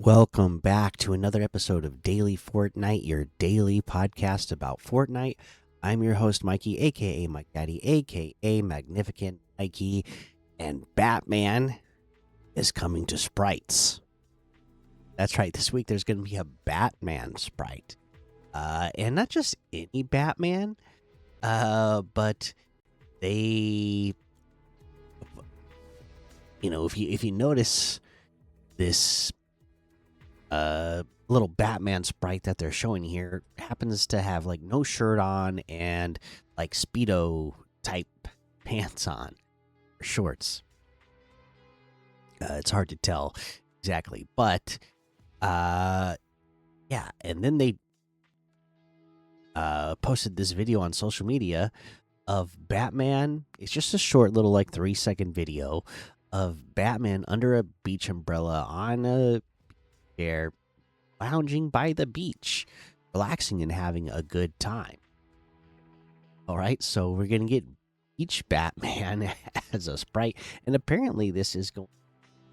Welcome back to another episode of Daily Fortnite, your daily podcast about Fortnite. I'm your host, Mikey, aka Mike Daddy, aka Magnificent Mikey, and Batman is coming to Sprites. That's right, this week there's going to be a Batman sprite. And not just any Batman, but they, if you notice this little Batman sprite that they're showing here happens to have like no shirt on and like Speedo type pants on or shorts. It's hard to tell exactly, but yeah, and then they posted this video on social media of Batman. It's just a short little like 3-second video of Batman under a beach umbrella on a chair, lounging by the beach, relaxing and having a good time. All right, so we're gonna get Beach Batman as a sprite, and apparently this is going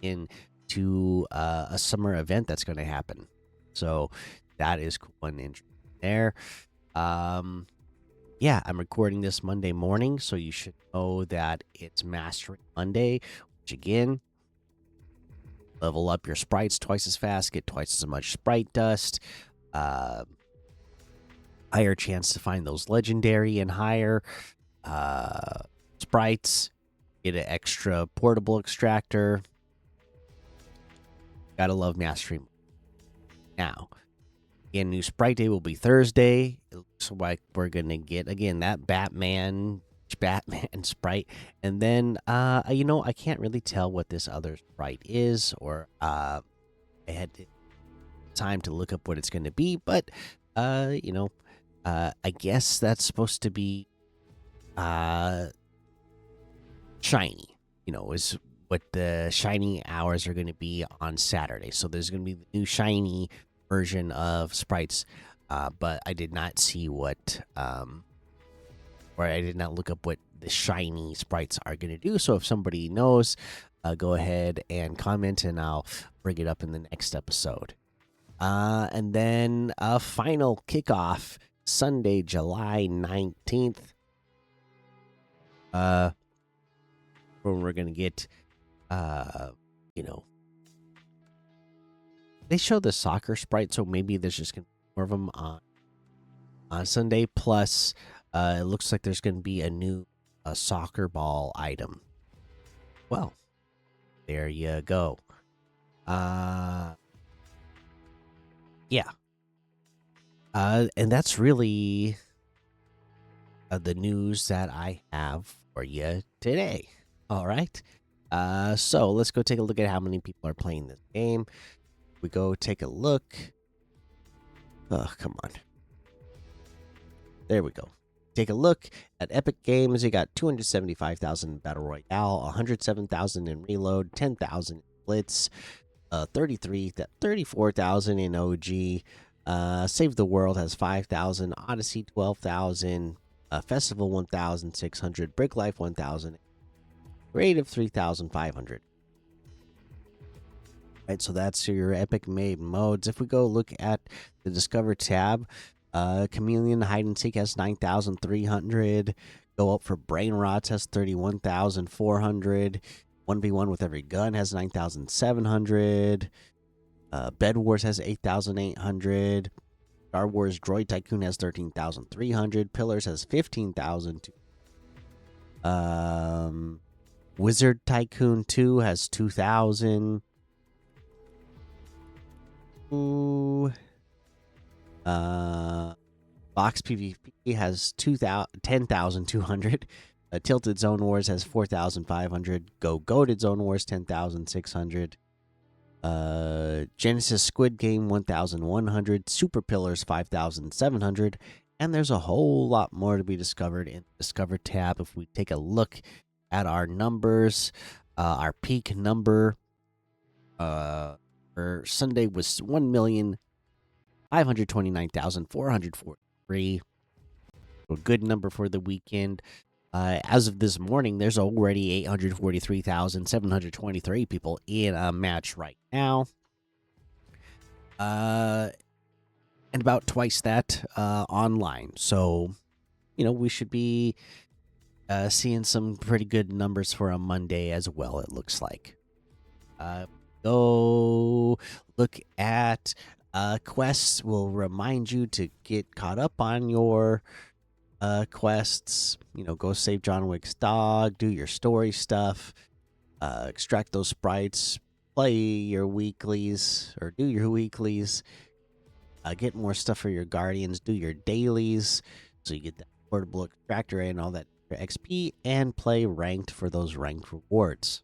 into a summer event that's going to happen. So that is cool and interesting there. Yeah, I'm recording this Monday morning, so you should know that it's Mastering Monday, which again, level up your sprites twice as fast, get twice as much sprite dust, higher chance to find those legendary and higher sprites, get an extra portable extractor. Gotta love Mastery. Now, again, new sprite day will be Thursday. It looks like we're gonna get again that Batman sprite, and then I can't really tell what this other sprite is, or I had time to look up what it's gonna be, but I guess that's supposed to be shiny. Is what the shiny hours are going to be on Saturday. So there's going to be the new shiny version of sprites, but I did not see what, or I did not look up what the shiny sprites are going to do. So if somebody knows, go ahead and comment, and I'll bring it up in the next episode. And then a final kickoff Sunday, July 19th. Where we're going to get they show the soccer sprite, so maybe there's just gonna be more of them on Sunday. Plus, it looks like there's gonna be a new soccer ball item. Well, there you go. Yeah. And that's really the news that I have for you today. All right. So let's go take a look at how many people are playing this game. We go take a look. Oh, come on. There we go. Take a look at Epic Games. You got 275,000 Battle Royale, 107,000 in Reload, 10,000 in Blitz, 34,000 in OG. Save the World has 5,000, Odyssey 12,000, Festival 1,600, Brick Life 1,000. Creative 3,500. Right, so that's your epic made modes. If we go look at the Discover tab, Chameleon Hide and Seek has 9,300. Go up for Brain Rots has 31,400. 1v1 with every gun has 9,700. Bed Wars has 8,800. Star Wars Droid Tycoon has 13,300. Pillars has 15,000. Wizard Tycoon 2 has 2,000. Ooh. Box PvP has 10,200. Tilted Zone Wars has 4,500. Goated Zone Wars 10,600. Genesis Squid Game 1,100. Super Pillars 5,700. And there's a whole lot more to be discovered in the Discover tab. If we take a look at our numbers, our peak number for Sunday was 1,529,443. A good number for the weekend. As of this morning, there's already 843,723 people in a match right now. uh, and about twice that online. So we should be seeing some pretty good numbers for a Monday as well. It looks like. Uh, Go look at quests. Will remind you to get caught up on your quests. Go save John Wick's dog. Do your story stuff. Extract those sprites. Play your weeklies or do your weeklies. Get more stuff for your guardians. Do your dailies so you get that portable extractor and all that XP, and play ranked for those ranked rewards.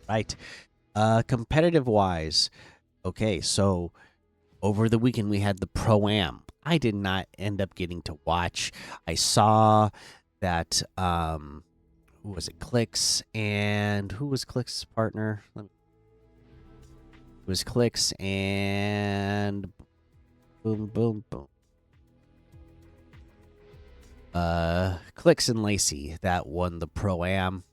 Right. Competitive wise, okay, so over the weekend we had the Pro Am. I did not end up getting to watch. I saw that who was it? Clicks, and who was Clicks' partner? It was Clicks and boom boom boom. Clicks and Lacey that won the Pro Am.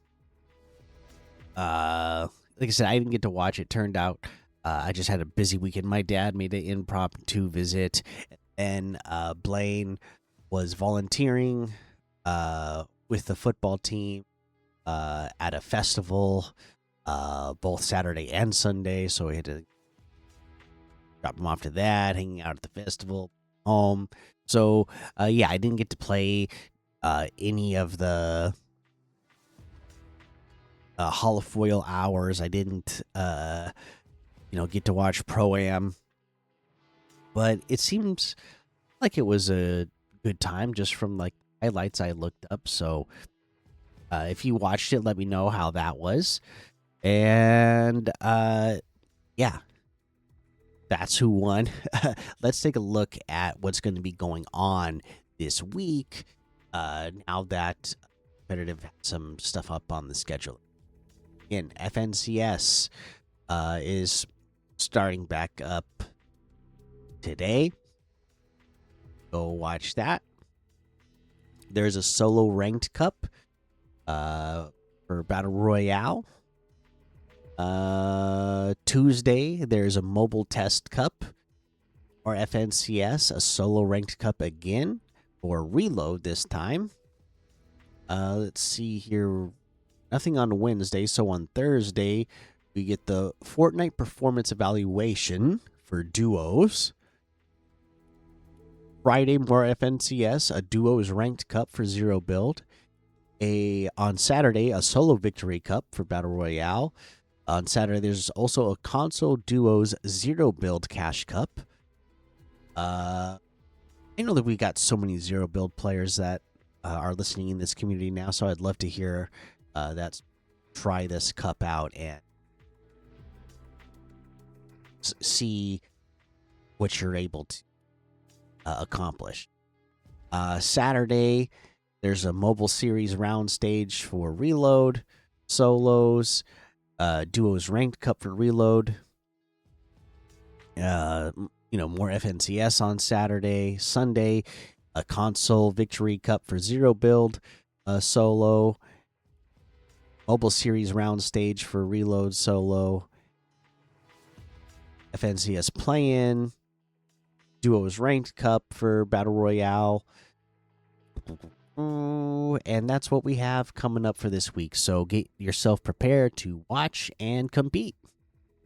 Like I said, I didn't get to watch it. Turned out I just had a busy weekend. My dad made an impromptu visit, and Blaine was volunteering with the football team at a festival both Saturday and Sunday. So we had to drop him off to that, hanging out at the festival, home. So yeah, I didn't get to play any of the holofoil hours. I didn't get to watch Pro Am, but it seems like it was a good time just from like highlights I looked up. So if you watched it, let me know how that was. And yeah, that's who won. Let's take a look at what's going to be going on this week. Now that competitive had some stuff up on the schedule. Again, FNCS is starting back up today. Go watch that. There's a solo ranked cup for Battle Royale. Tuesday, there's a mobile test cup or FNCS, a solo ranked cup again, or reload this time. Let's see here. Nothing on Wednesday, so on Thursday, we get the Fortnite performance evaluation for duos. Friday, more FNCS, a duos ranked cup for zero build. On Saturday, a solo victory cup for Battle Royale. On Saturday, there's also a console duos zero build cash cup. I know that we got so many zero build players that are listening in this community now, so I'd love to hear that try this cup out and see what you're able to accomplish. Saturday, there's a mobile series round stage for reload, solos, duos ranked cup for reload. More FNCS on Saturday. Sunday, a console victory cup for zero build, solo, mobile series round stage for reload, solo, FNCS play-in, duos ranked cup for Battle Royale. And that's what we have coming up for this week. So get yourself prepared to watch and compete.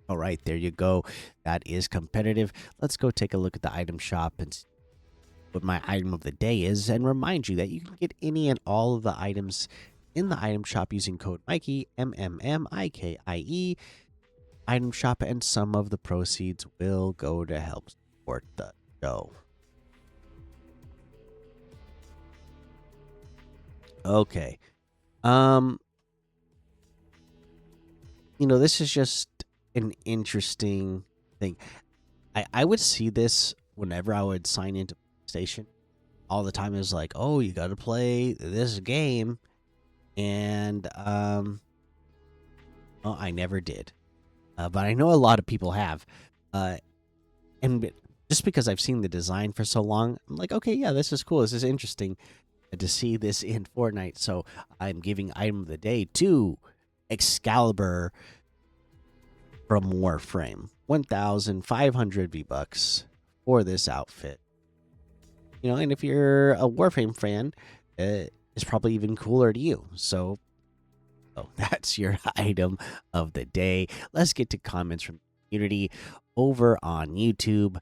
All right, there you go. That is competitive. Let's go take a look at the item shop and see what my item of the day is, and remind you that you can get any and all of the items in the item shop using code Mikey, MMMIKIE, item shop, and some of the proceeds will go to help support the show. Okay. This is just an interesting thing. I would see this whenever I would sign into PlayStation all the time. Is like, oh, you got to play this game, and well, I never did, but I know a lot of people have, and just because I've seen the design for so long, I'm like, okay, yeah, this is cool. This is interesting to see this in Fortnite. So I'm giving item of the day to Excalibur from Warframe. 1,500 V-Bucks for this outfit. And if you're a Warframe fan, it's probably even cooler to you. So, that's your item of the day. Let's get to comments from the community over on YouTube.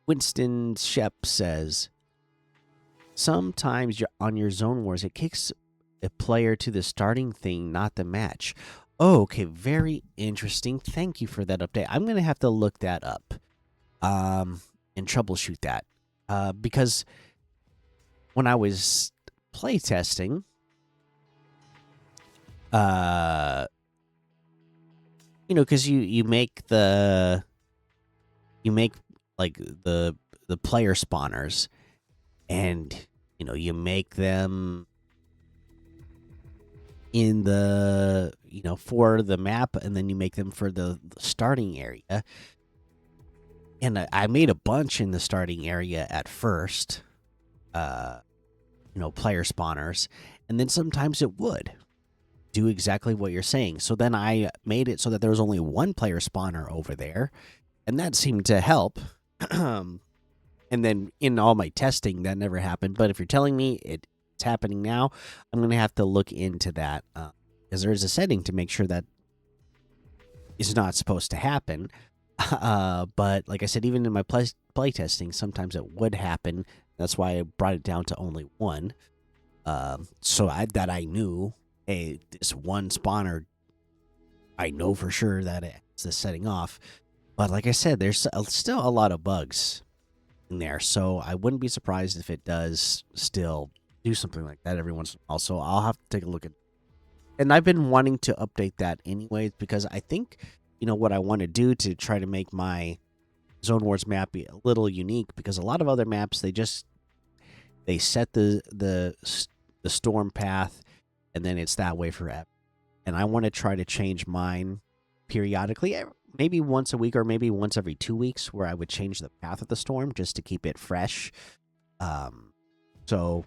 Winston Shep says, sometimes on your Zone Wars, it kicks a player to the starting thing, not the match. Oh, okay, very interesting. Thank you for that update. I'm gonna have to look that up, and troubleshoot that, because when I was playtesting, because you make like the player spawners, and you make them in the for the map, and then you make them for the starting area. And I made a bunch in the starting area at first, player spawners, and then sometimes it would do exactly what you're saying. So then I made it so that there was only one player spawner over there, and that seemed to help. And then in all my testing, that never happened. But if you're telling me it's happening now, I'm going to have to look into that, because there's a setting to make sure that is not supposed to happen. But like I said, even in my play testing, sometimes it would happen. That's why I brought it down to only one. So I knew, hey, this one spawner, I know for sure that it's the setting off. But like I said, there's still a lot of bugs in there, so I wouldn't be surprised if it does still do something like that every once in a while. So I'll have to take a look at. And I've been wanting to update that anyways, because I think what I want to do to try to make my Zone Wars map be a little unique, because a lot of other maps they set the storm path, and then it's that way forever. And I want to try to change mine periodically, maybe once a week or maybe once every 2 weeks, where I would change the path of the storm just to keep it fresh. So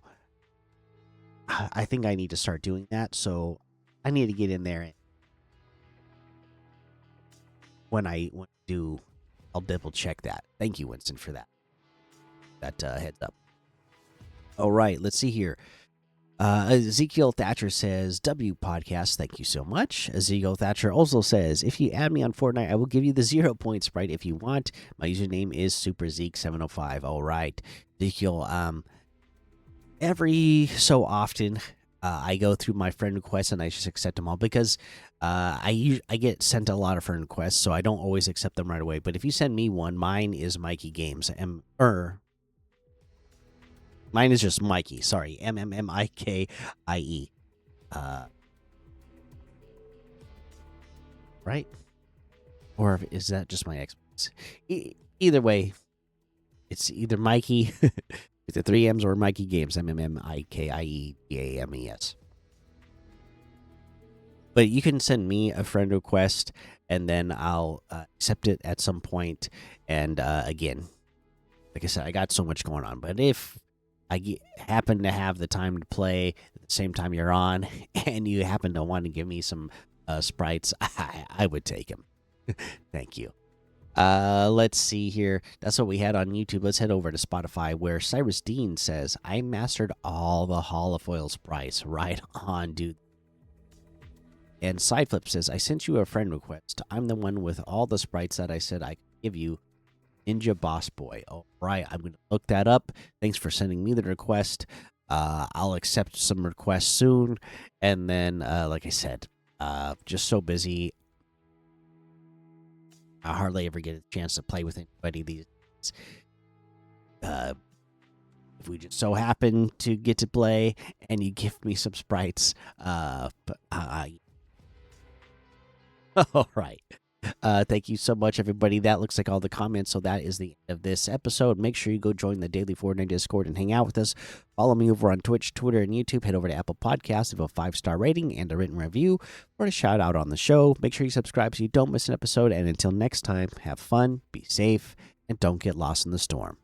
I think I need to start doing that. So I need to get in there. When I do, I'll double check that. Thank you, Winston, for that heads up. All right, let's see here. Ezekiel Thatcher says, W podcast, thank you so much. Ezekiel Thatcher also says, if you add me on Fortnite, I will give you the 0 point Sprite if you want. My username is SuperZeke705. All right, Ezekiel, every so often, I go through my friend requests and I just accept them all, because I get sent a lot of friend requests, so I don't always accept them right away. But if you send me one, mine is Mikey Games. Mine is just Mikey. Sorry, MMMIKIE. Right? Or is that just my Xbox? Either way, it's either Mikey with the 3 M's or Mikey Games. MMMIKIEGAMES. But you can send me a friend request, and then I'll accept it at some point. And again, like I said, I got so much going on. But if I happen to have the time to play at the same time you're on, and you happen to want to give me some sprites, I would take them. Thank you. Let's see here. That's what we had on YouTube. Let's head over to Spotify, where Cyrus Dean says, I mastered all the holofoil sprites. Right on, dude. And Sideflip says, I sent you a friend request. I'm the one with all the sprites that I said I could give you. Ninja Boss Boy. All right, I'm going to look that up. Thanks for sending me the request. I'll accept some requests soon. And then, like I said, just so busy, I hardly ever get a chance to play with anybody these days. If we just so happen to get to play and you give me some sprites, all right. Thank you so much, everybody. That looks like all the comments. So that is the end of this episode. Make sure you go join the Daily Fortnite Discord and hang out with us. Follow me over on Twitch, Twitter, and YouTube. Head over to Apple Podcasts, leave a 5-star rating and a written review or a shout out on the show. Make sure you subscribe so you don't miss an episode. And until next time, have fun, be safe, and don't get lost in the storm.